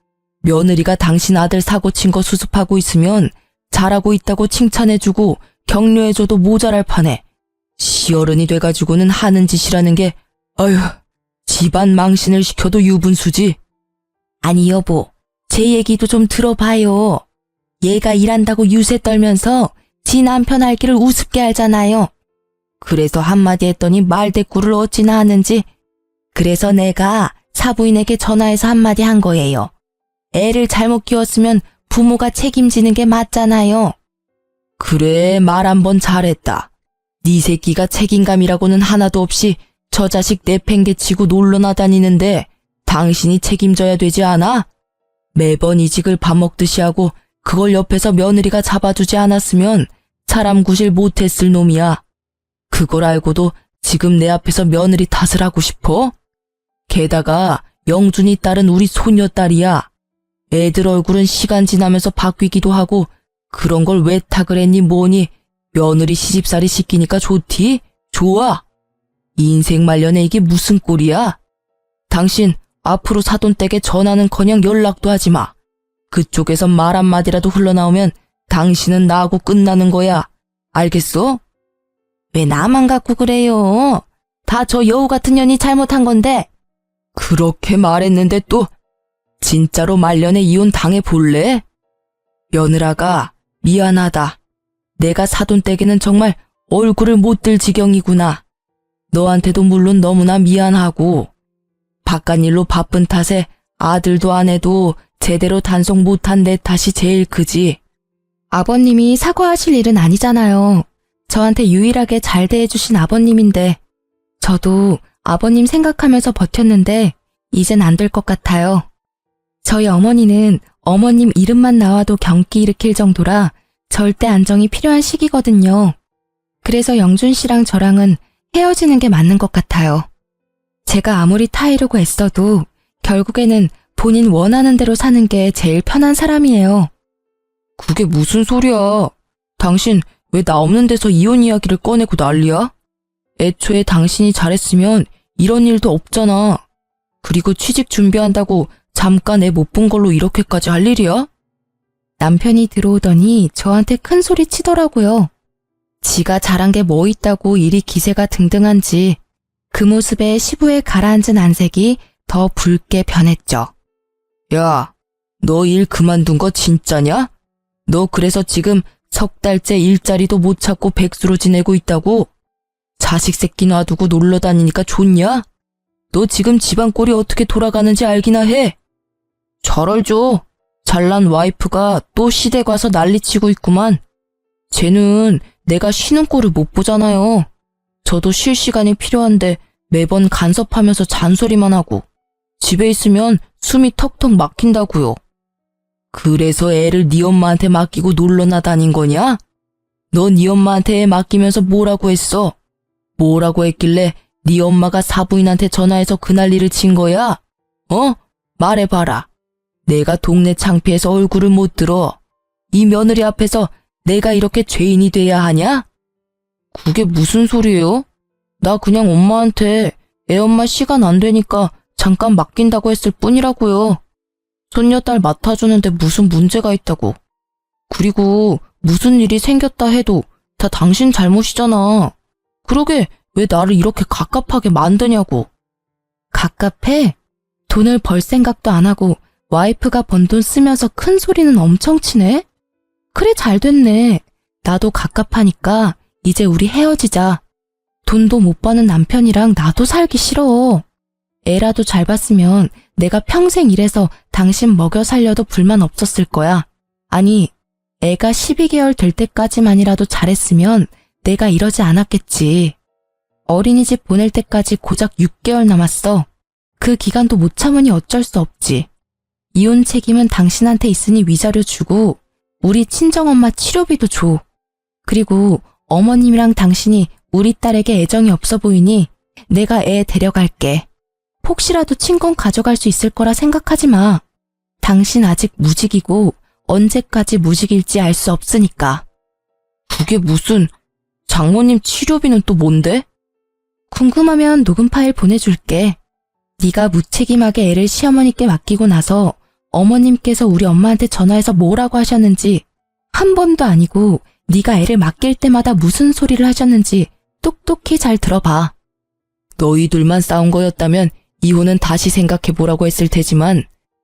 Speaker 2: 며느리가 당신 아들 사고 친 거 수습하고 있으면 잘하고 있다고 칭찬해주고 격려해줘도 모자랄 판에 시어른이 돼가지고는 하는 짓이라는 게 어휴, 집안 망신을 시켜도 유분수지. 아니 여보, 제 얘기도 좀 들어봐요. 얘가 일한다고 유세 떨면서 지 남편 알기를 우습게 알잖아요. 그래서 한마디 했더니 말대꾸를 어찌나 하는지. 그래서 내가 사부인에게 전화해서 한마디 한 거예요. 애를 잘못 키웠으면 부모가 책임지는 게 맞잖아요. 그래, 말 한 번 잘했다. 네 새끼가 책임감이라고는 하나도 없이 저 자식 내팽개치고 놀러나 다니는데 당신이 책임져야 되지 않아? 매번 이직을 밥 먹듯이 하고 그걸 옆에서 며느리가 잡아주지 않았으면 사람 구실 못했을 놈이야. 그걸 알고도 지금 내 앞에서 며느리 탓을 하고 싶어? 게다가 영준이 딸은 우리 손녀딸이야. 애들 얼굴은 시간 지나면서 바뀌기도 하고 그런 걸 왜 탁을 했니 뭐니. 며느리 시집살이 시키니까 좋디? 좋아. 인생 말년에 이게 무슨 꼴이야? 당신 앞으로 사돈댁에 전화는커녕 연락도 하지 마. 그쪽에서 말 한마디라도 흘러나오면 당신은 나하고 끝나는 거야. 알겠어? 왜 나만 갖고 그래요? 다 저 여우 같은 년이 잘못한 건데. 그렇게 말했는데 또 진짜로 말년에 이혼 당해볼래? 며느라가 미안하다. 내가 사돈댁에는 정말 얼굴을 못 들 지경이구나. 너한테도 물론 너무나 미안하고 바깥일로 바쁜 탓에 아들도 아내도 제대로 단속 못한 내 탓이 제일 크지.
Speaker 1: 아버님이 사과하실 일은 아니잖아요. 저한테 유일하게 잘 대해주신 아버님인데, 저도 아버님 생각하면서 버텼는데, 이젠 안 될 것 같아요. 저희 어머니는 어머님 이름만 나와도 경기 일으킬 정도라 절대 안정이 필요한 시기거든요. 그래서 영준 씨랑 저랑은 헤어지는 게 맞는 것 같아요. 제가 아무리 타이르고 애써도 결국에는 본인 원하는 대로 사는 게 제일 편한 사람이에요.
Speaker 2: 그게 무슨 소리야? 당신 왜 나 없는 데서 이혼 이야기를 꺼내고 난리야? 애초에 당신이 잘했으면 이런 일도 없잖아. 그리고 취직 준비한다고 잠깐 애 못 본 걸로 이렇게까지 할 일이야?
Speaker 1: 남편이 들어오더니 저한테 큰 소리 치더라고요. 지가 잘한 게 뭐 있다고 이리 기세가 등등한지 그 모습에 시부에 가라앉은 안색이 더 붉게 변했죠.
Speaker 2: 야, 너 일 그만둔 거 진짜냐? 너 그래서 지금 석 달째 일자리도 못 찾고 백수로 지내고 있다고? 자식 새끼 놔두고 놀러 다니니까 좋냐? 너 지금 집안 꼴이 어떻게 돌아가는지 알기나 해? 잘 알죠. 잘난 와이프가 또 시댁 와서 난리치고 있구만. 쟤는 내가 쉬는 꼴을 못 보잖아요. 저도 쉴 시간이 필요한데 매번 간섭하면서 잔소리만 하고 집에 있으면 숨이 턱턱 막힌다고요. 그래서 애를 네 엄마한테 맡기고 놀러나 다닌 거냐? 너 네 엄마한테 애 맡기면서 뭐라고 했어? 뭐라고 했길래 네 엄마가 사부인한테 전화해서 그 난리를 친 거야? 어? 말해봐라. 내가 동네 창피해서 얼굴을 못 들어. 이 며느리 앞에서 내가 이렇게 죄인이 돼야 하냐? 그게 무슨 소리예요? 나 그냥 엄마한테 애 엄마 시간 안 되니까 잠깐 맡긴다고 했을 뿐이라고요. 손녀딸 맡아주는데 무슨 문제가 있다고. 그리고 무슨 일이 생겼다 해도 다 당신 잘못이잖아. 그러게 왜 나를 이렇게 갑갑하게 만드냐고.
Speaker 1: 갑갑해? 돈을 벌 생각도 안 하고 와이프가 번 돈 쓰면서 큰 소리는 엄청 치네? 그래 잘 됐네. 나도 갑갑하니까 이제 우리 헤어지자. 돈도 못 버는 남편이랑 나도 살기 싫어. 애라도 잘 봤으면 내가 평생 일해서 당신 먹여 살려도 불만 없었을 거야. 아니, 애가 12개월 될 때까지만이라도 잘했으면 내가 이러지 않았겠지. 어린이집 보낼 때까지 고작 6개월 남았어. 그 기간도 못 참으니 어쩔 수 없지. 이혼 책임은 당신한테 있으니 위자료 주고 우리 친정엄마 치료비도 줘. 그리고 어머님이랑 당신이 우리 딸에게 애정이 없어 보이니 내가 애 데려갈게. 혹시라도 친권 가져갈 수 있을 거라 생각하지 마. 당신 아직 무직이고 언제까지 무직일지 알 수 없으니까.
Speaker 2: 그게 무슨... 장모님 치료비는 또 뭔데?
Speaker 1: 궁금하면 녹음 파일 보내줄게. 네가 무책임하게 애를 시어머니께 맡기고 나서 어머님께서 우리 엄마한테 전화해서 뭐라고 하셨는지, 한 번도 아니고 네가 애를 맡길 때마다 무슨 소리를 하셨는지 똑똑히 잘 들어봐.
Speaker 2: 너희들만 싸운 거였다면 이혼은 다시 생각해보라고 했을 테지만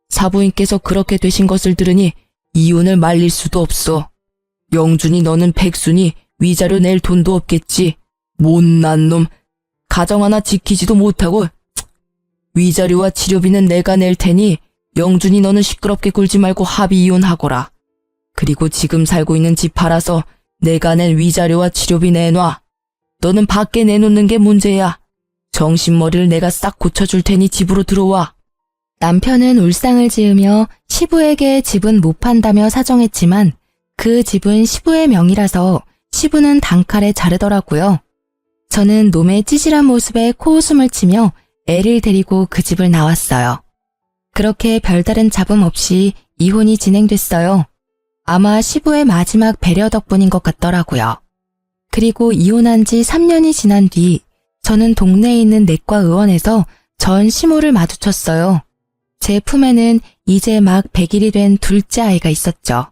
Speaker 2: 사부인께서 그렇게 되신 것을 들으니 이혼을 말릴 수도 없어. 영준이 너는 백수니 위자료 낼 돈도 없겠지. 못난 놈. 가정 하나 지키지도 못하고. 위자료와 치료비는 내가 낼 테니 영준이 너는 시끄럽게 굴지 말고 합의 이혼하거라. 그리고 지금 살고 있는 집 팔아서 내가 낸 위자료와 치료비 내놔. 너는 밖에 내놓는 게 문제야. 정신머리를 내가 싹 고쳐줄 테니 집으로 들어와.
Speaker 1: 남편은 울상을 지으며 시부에게 집은 못 판다며 사정했지만 그 집은 시부의 명의라서 시부는 단칼에 자르더라고요. 저는 놈의 찌질한 모습에 코웃음을 치며 애를 데리고 그 집을 나왔어요. 그렇게 별다른 잡음 없이 이혼이 진행됐어요. 아마 시부의 마지막 배려 덕분인 것 같더라고요. 그리고 이혼한 지 3년이 지난 뒤 저는 동네에 있는 내과 의원에서 전 시모를 마주쳤어요. 제 품에는 이제 막 100일이 된 둘째 아이가 있었죠.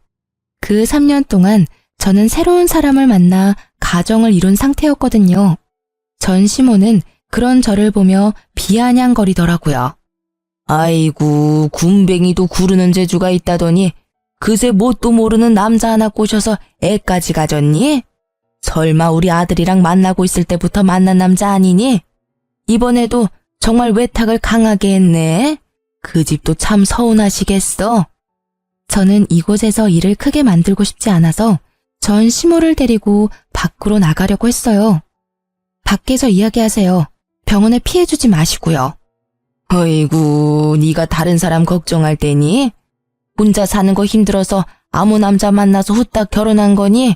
Speaker 1: 그 3년 동안 저는 새로운 사람을 만나 가정을 이룬 상태였거든요. 전 시모는 그런 저를 보며 비아냥거리더라고요.
Speaker 2: 아이고, 군뱅이도 구르는 재주가 있다더니 그새 뭣도 모르는 남자 하나 꼬셔서 애까지 가졌니? 설마 우리 아들이랑 만나고 있을 때부터 만난 남자 아니니? 이번에도 정말 외탁을 강하게 했네. 그 집도 참 서운하시겠어.
Speaker 1: 저는 이곳에서 일을 크게 만들고 싶지 않아서 전 시모를 데리고 밖으로 나가려고 했어요. 밖에서 이야기하세요. 병원에 피해주지 마시고요.
Speaker 2: 어이구, 네가 다른 사람 걱정할 때니? 혼자 사는 거 힘들어서 아무 남자 만나서 후딱 결혼한 거니?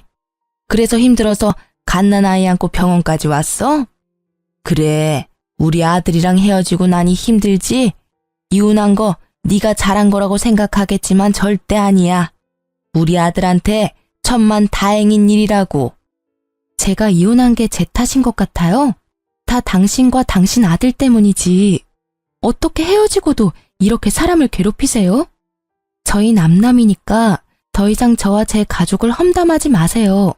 Speaker 2: 그래서 힘들어서 갓난아이 안고 병원까지 왔어? 그래, 우리 아들이랑 헤어지고 나니 힘들지? 이혼한 거 네가 잘한 거라고 생각하겠지만 절대 아니야. 우리 아들한테 천만 다행인 일이라고.
Speaker 1: 제가 이혼한 게 제 탓인 것 같아요. 다 당신과 당신 아들 때문이지. 어떻게 헤어지고도 이렇게 사람을 괴롭히세요? 저희 남남이니까 더 이상 저와 제 가족을 험담하지 마세요.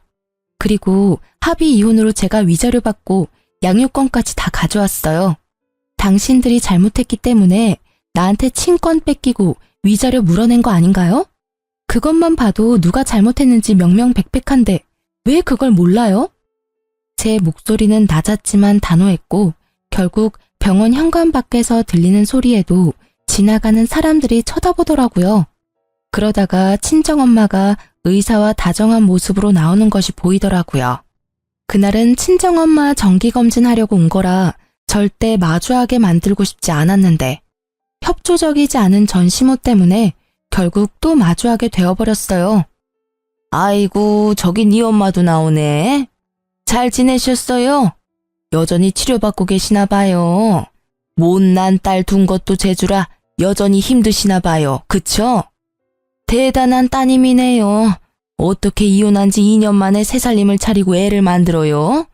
Speaker 1: 그리고 합의 이혼으로 제가 위자료 받고 양육권까지 다 가져왔어요. 당신들이 잘못했기 때문에 나한테 친권 뺏기고 위자료 물어낸 거 아닌가요? 그것만 봐도 누가 잘못했는지 명명백백한데 왜 그걸 몰라요? 제 목소리는 낮았지만 단호했고 결국 병원 현관 밖에서 들리는 소리에도 지나가는 사람들이 쳐다보더라고요. 그러다가 친정엄마가 의사와 다정한 모습으로 나오는 것이 보이더라고요. 그날은 친정엄마 정기검진하려고 온 거라 절대 마주하게 만들고 싶지 않았는데 협조적이지 않은 전 시모 때문에 결국 또 마주하게 되어버렸어요.
Speaker 2: 아이고, 저기 네 엄마도 나오네. 잘 지내셨어요? 여전히 치료받고 계시나 봐요. 못난 딸 둔 것도 재주라 여전히 힘드시나 봐요. 그쵸? 대단한 따님이네요. 어떻게 이혼한 지 2년 만에 새 살림을 차리고 애를 만들어요?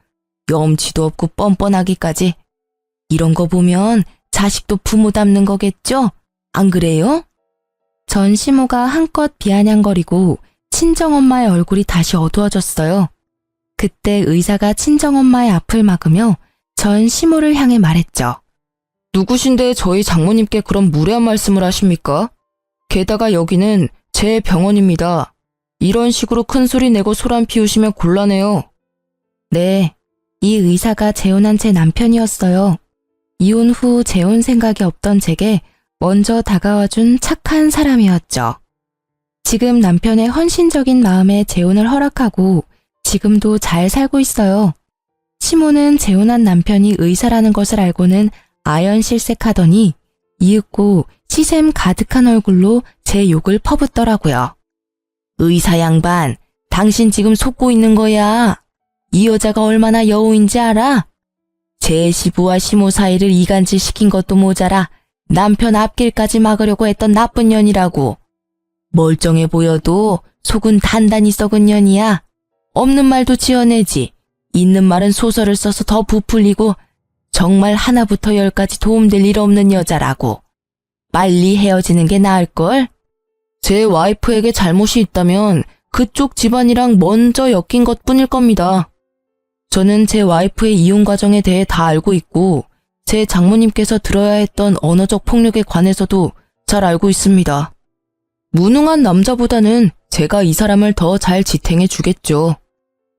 Speaker 2: 염치도 없고 뻔뻔하기까지. 이런 거 보면 자식도 부모 닮는 거겠죠? 안 그래요?
Speaker 1: 전 시모가 한껏 비아냥거리고 친정엄마의 얼굴이 다시 어두워졌어요. 그때 의사가 친정엄마의 앞을 막으며 전 시모를 향해 말했죠.
Speaker 2: 누구신데 저희 장모님께 그런 무례한 말씀을 하십니까? 게다가 여기는 제 병원입니다. 이런 식으로 큰 소리 내고 소란 피우시면 곤란해요.
Speaker 1: 네, 이 의사가 재혼한 제 남편이었어요. 이혼 후 재혼 생각이 없던 제게 먼저 다가와준 착한 사람이었죠. 지금 남편의 헌신적인 마음에 재혼을 허락하고 지금도 잘 살고 있어요. 시모는 재혼한 남편이 의사라는 것을 알고는 아연실색하더니 이윽고 시샘 가득한 얼굴로 제 욕을 퍼붓더라고요.
Speaker 2: 의사 양반, 당신 지금 속고 있는 거야. 이 여자가 얼마나 여우인지 알아? 제 시부와 시모 사이를 이간질 시킨 것도 모자라 남편 앞길까지 막으려고 했던 나쁜 년이라고. 멀쩡해 보여도 속은 단단히 썩은 년이야. 없는 말도 지어내지. 있는 말은 소설을 써서 더 부풀리고 정말 하나부터 열까지 도움될 일 없는 여자라고. 빨리 헤어지는 게 나을걸? 제 와이프에게 잘못이 있다면 그쪽 집안이랑 먼저 엮인 것뿐일 겁니다. 저는 제 와이프의 이혼 과정에 대해 다 알고 있고 제 장모님께서 들어야 했던 언어적 폭력에 관해서도 잘 알고 있습니다. 무능한 남자보다는 제가 이 사람을 더 잘 지탱해 주겠죠.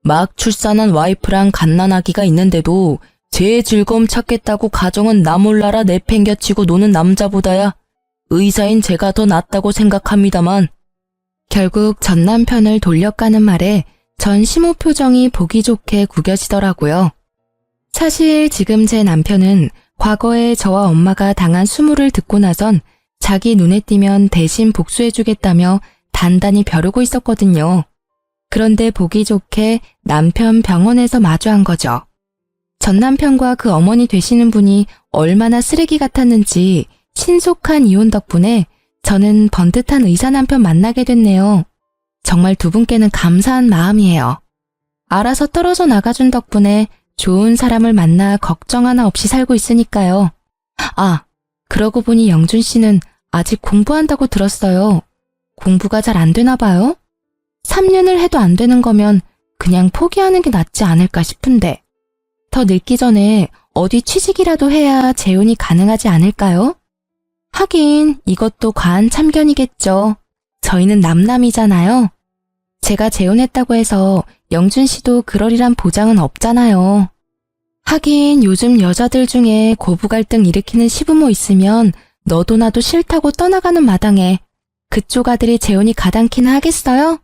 Speaker 2: 막 출산한 와이프랑 갓난아기가 있는데도 제 즐거움 찾겠다고 가정은 나 몰라라 내팽겨치고 노는 남자보다야 의사인 제가 더 낫다고 생각합니다만.
Speaker 1: 결국 전 남편을 돌려가는 말에 전 시모 표정이 보기 좋게 구겨지더라고요. 사실 지금 제 남편은 과거에 저와 엄마가 당한 수모를 듣고 나선 자기 눈에 띄면 대신 복수해주겠다며 단단히 벼르고 있었거든요. 그런데 보기 좋게 남편 병원에서 마주한 거죠. 전 남편과 그 어머니 되시는 분이 얼마나 쓰레기 같았는지 신속한 이혼 덕분에 저는 번듯한 의사 남편 만나게 됐네요. 정말 두 분께는 감사한 마음이에요. 알아서 떨어져 나가준 덕분에 좋은 사람을 만나 걱정 하나 없이 살고 있으니까요. 아, 그러고 보니 영준 씨는 아직 공부한다고 들었어요. 공부가 잘 안 되나 봐요? 3년을 해도 안 되는 거면 그냥 포기하는 게 낫지 않을까 싶은데. 더 늙기 전에 어디 취직이라도 해야 재혼이 가능하지 않을까요? 하긴 이것도 과한 참견이겠죠. 저희는 남남이잖아요. 제가 재혼했다고 해서 영준 씨도 그러리란 보장은 없잖아요. 하긴 요즘 여자들 중에 고부 갈등 일으키는 시부모 있으면 너도 나도 싫다고 떠나가는 마당에 그쪽 아들이 재혼이 가당키나 하겠어요?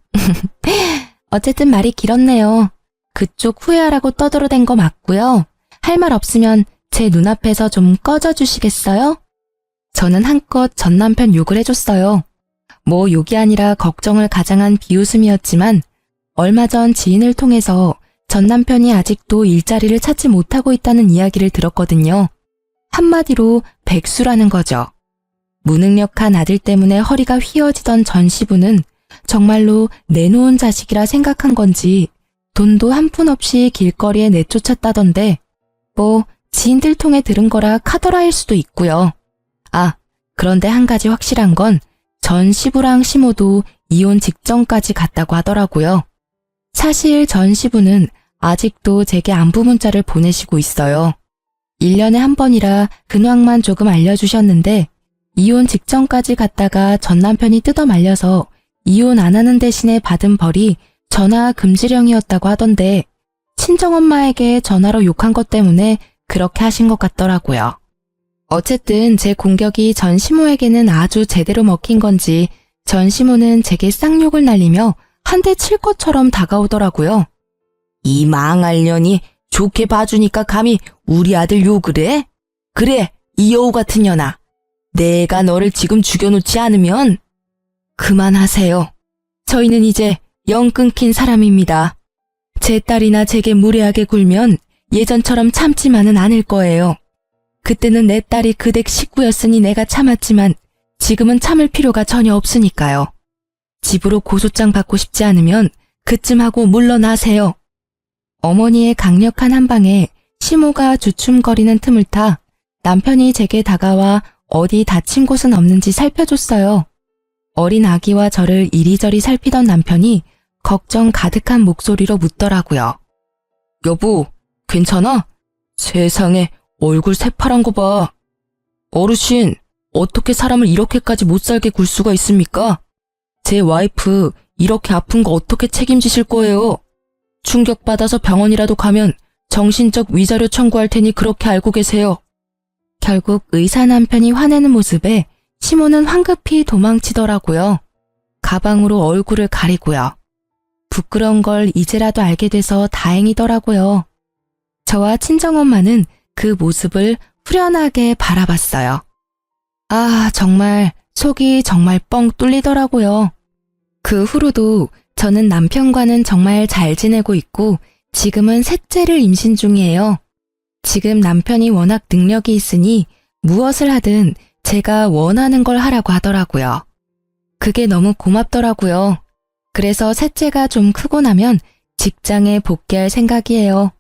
Speaker 1: 어쨌든 말이 길었네요. 그쪽 후회하라고 떠들어댄 거 맞고요. 할 말 없으면 제 눈앞에서 좀 꺼져주시겠어요? 저는 한껏 전 남편 욕을 해줬어요. 뭐 욕이 아니라 걱정을 가장한 비웃음이었지만 얼마 전 지인을 통해서 전 남편이 아직도 일자리를 찾지 못하고 있다는 이야기를 들었거든요. 한마디로 백수라는 거죠. 무능력한 아들 때문에 허리가 휘어지던 전 시부는 정말로 내놓은 자식이라 생각한 건지 돈도 한 푼 없이 길거리에 내쫓았다던데 뭐 지인들 통해 들은 거라 카더라일 수도 있고요. 아, 그런데 한 가지 확실한 건 전 시부랑 시모도 이혼 직전까지 갔다고 하더라고요. 사실 전 시부는 아직도 제게 안부 문자를 보내시고 있어요. 1년에 한 번이라 근황만 조금 알려주셨는데 이혼 직전까지 갔다가 전 남편이 뜯어 말려서 이혼 안 하는 대신에 받은 벌이 전화 금지령이었다고 하던데 친정엄마에게 전화로 욕한 것 때문에 그렇게 하신 것 같더라고요. 어쨌든 제 공격이 전 시모에게는 아주 제대로 먹힌 건지 전 시모는 제게 쌍욕을 날리며 한 대 칠 것처럼 다가오더라고요.
Speaker 2: 이 망할 년이 좋게 봐주니까 감히 우리 아들 욕을 해? 그래, 이 여우 같은 년아. 내가 너를 지금 죽여놓지 않으면 그만하세요. 저희는 이제 영 끊긴 사람입니다. 제 딸이나 제게 무례하게 굴면 예전처럼 참지만은 않을 거예요. 그때는 내 딸이 그댁 식구였으니 내가 참았지만 지금은 참을 필요가 전혀 없으니까요. 집으로 고소장 받고 싶지 않으면 그쯤 하고 물러나세요. 어머니의 강력한 한방에 시모가 주춤거리는 틈을 타 남편이 제게 다가와 어디 다친 곳은 없는지 살펴줬어요. 어린 아기와 저를 이리저리 살피던 남편이 걱정 가득한 목소리로 묻더라고요. 여보, 괜찮아? 세상에 얼굴 새파란 거 봐. 어르신, 어떻게 사람을 이렇게까지 못살게 굴 수가 있습니까? 제 와이프 이렇게 아픈 거 어떻게 책임지실 거예요? 충격받아서 병원이라도 가면 정신적 위자료 청구할 테니 그렇게 알고 계세요.
Speaker 1: 결국 의사 남편이 화내는 모습에 시모는 황급히 도망치더라고요. 가방으로 얼굴을 가리고요. 부끄러운 걸 이제라도 알게 돼서 다행이더라고요. 저와 친정엄마는 그 모습을 후련하게 바라봤어요. 아, 정말 속이 정말 뻥 뚫리더라고요. 그 후로도 저는 남편과는 정말 잘 지내고 있고 지금은 셋째를 임신 중이에요. 지금 남편이 워낙 능력이 있으니 무엇을 하든 제가 원하는 걸 하라고 하더라고요. 그게 너무 고맙더라고요. 그래서 셋째가 좀 크고 나면 직장에 복귀할 생각이에요.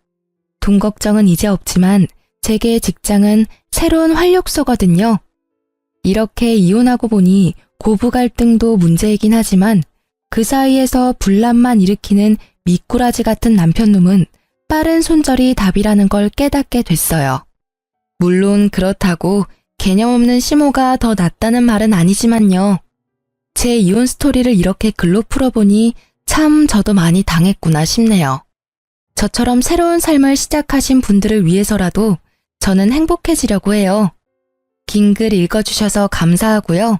Speaker 1: 돈 걱정은 이제 없지만 제게 직장은 새로운 활력소거든요. 이렇게 이혼하고 보니 고부 갈등도 문제이긴 하지만 그 사이에서 분란만 일으키는 미꾸라지 같은 남편놈은 빠른 손절이 답이라는 걸 깨닫게 됐어요. 물론 그렇다고 개념 없는 시모가 더 낫다는 말은 아니지만요. 제 이혼 스토리를 이렇게 글로 풀어보니 참 저도 많이 당했구나 싶네요. 저처럼 새로운 삶을 시작하신 분들을 위해서라도 저는 행복해지려고 해요. 긴 글 읽어주셔서 감사하고요.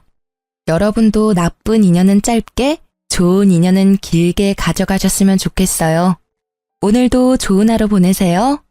Speaker 1: 여러분도 나쁜 인연은 짧게, 좋은 인연은 길게 가져가셨으면 좋겠어요. 오늘도 좋은 하루 보내세요.